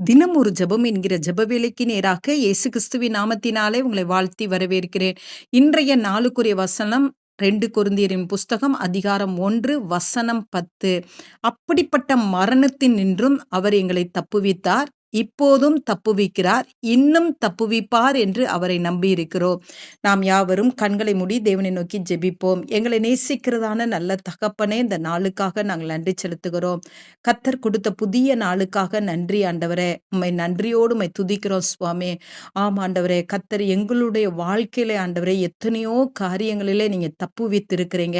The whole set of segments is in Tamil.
தினம் ஒரு ஜெபம் என்கிற ஜெப வேலைக்கு நேராக இயேசு கிறிஸ்துவின் நாமத்தினாலே உங்களை வாழ்த்தி வரவேற்கிறேன். இன்றைய நாளுக்குரிய வசனம் 2 கொரிந்தியரின் புஸ்தகம் அதிகாரம் 1 வசனம் 10. அப்படிப்பட்ட மரணத்தினின்றும் அவர் எங்களை தப்புவித்தார். இப்போதும் தப்புவிக்கிறார். இன்னும் தப்புவிப்பார் என்று அவரை நம்பியிருக்கிறோம். நாம் யாவரும் கண்களை மூடி தேவனை நோக்கி ஜெபிப்போம். எங்களை நேசிக்கிறதான நல்ல தகப்பனே, இந்த நாளுக்காக நாங்கள் நன்றி செலுத்துகிறோம். கர்த்தர் கொடுத்த புதிய நாளுக்காக நன்றி ஆண்டவரே. உம்மை நன்றியோடு உம்மை துதிக்கிறோம் சுவாமி. ஆம் ஆண்டவரே, கர்த்தர் எங்களுடைய வாழ்க்கையில ஆண்டவரே எத்தனையோ காரியங்களிலே நீங்க தப்புவித்திருக்கிறீங்க.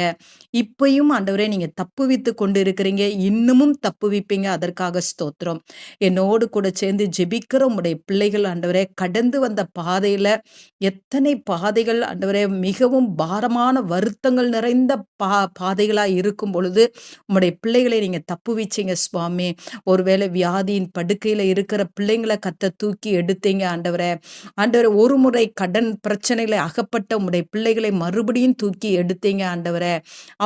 இப்பயும் ஆண்டவரே நீங்க தப்புவித்து கொண்டு இருக்கிறீங்க. இன்னமும் தப்புவிப்பீங்க. அதற்காக ஸ்தோத்திரம். என்னோடு கூட சேர்ந்து ஜெபிக்கிற உம்முடைய பிள்ளைகள் ஆண்டவரே, கடந்து வந்த பாதையில எத்தனை பாதைகள் ஆண்டவரே மிகவும் பாரமான வருத்தங்கள் நிறைந்த பாதைகளா இருக்கும் பொழுது உம்முடைய பிள்ளைகளை நீங்க தப்புவிச்சீங்க சுவாமி. ஒருவேளை வியாதியின் படுக்கையில இருக்கிற பிள்ளைங்களை தூக்கி எடுத்தீங்க ஆண்டவரே. ஆண்டவரே, ஒரு முறை கடன் பிரச்சனையில அகப்பட்ட உம்முடைய பிள்ளைகளை மறுபடியும் தூக்கி எடுத்தீங்க ஆண்டவரே.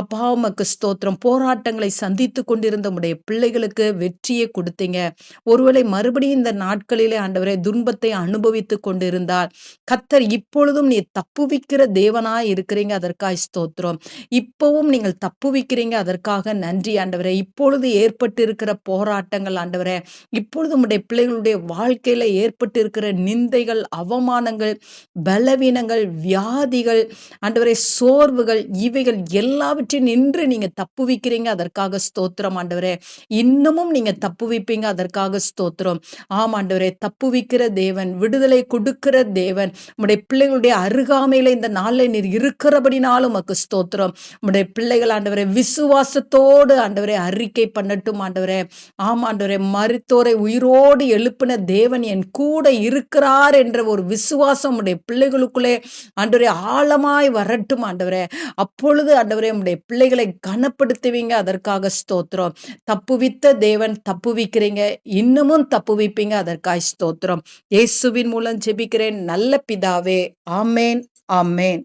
அப்பா உமக்கு ஸ்தோத்திரம். போராட்டங்களை சந்தித்து கொண்டிருந்த உம்முடைய பிள்ளைகளுக்கு வெற்றியை கொடுத்தீங்க. ஒருவேளை மறுபடியும் இந்த நாட்களிலே ஆண்டவரே துன்பத்தை அனுபவித்து கொண்டிருந்தார். கர்த்தர் இப்பொழுதும் நீ தப்புவிக்கிற தேவனாய் இருக்கிறீங்க. அதற்காய் ஸ்தோத்திரம். இப்பவும் நீங்கள் தப்புவிக்கிறீங்க. அதற்காக நன்றி ஆண்டவரே. இப்பொழுது ஏற்பட்டு இருக்கிற போராட்டங்கள் ஆண்டவரே, இப்பொழுது உம்முடைய பிள்ளைகளுடைய வாழ்க்கையில ஏற்பட்டு இருக்கிற நிந்தைகள், அவமானங்கள், பலவீனங்கள், வியாதிகள் ஆண்டவரே, சோர்வுகள், இவைகள் எல்லாவற்றையும் நின்று நீங்க தப்புவிக்கிறீங்க. அதற்காக ஸ்தோத்திரம் ஆண்டவரே. இன்னமும் நீங்க தப்புவிப்பீங்க. அதற்காக ஸ்தோத்திரம். ஆம் ஆண்டவரே, தப்புவிக்கிற தேவன், விடுதலை கொடுக்கிற தேவன், உம்முடைய பிள்ளைகளுடைய அருகாமையில இந்த நாளில் நீர் இருக்கிறபடினாலும் உமக்கு ஸ்தோத்திரம். உம்முடைய பிள்ளைகள் ஆண்டவரே விசுவாசத்தோடு ஆண்டவரே அறிக்கை பண்ணட்டும் ஆண்டவரே. ஆம் ஆண்டவரே, மரித்தோரை உயிரோடு எழுப்பின தேவன் என் கூட இருக்கிறார் என்ற ஒரு விசுவாசம் உம்முடைய பிள்ளைகளுக்குள்ளே ஆண்டவரே ஆழமாய் வரட்டும் ஆண்டவரே. அப்பொழுது ஆண்டவரே உம்முடைய பிள்ளைகளை கனப்படுத்துவீங்க. அதற்காக ஸ்தோத்திரம். தப்புவித்த தேவன், தப்புவிக்கிறீங்க. இன்னமும் தப்புவிப்பீங்க. அதற்காய் ஸ்தோத்திரம். இயேசுவின் மூலம் ஜெபிக்கிறேன் நல்ல பிதாவே. ஆமேன், ஆமேன்.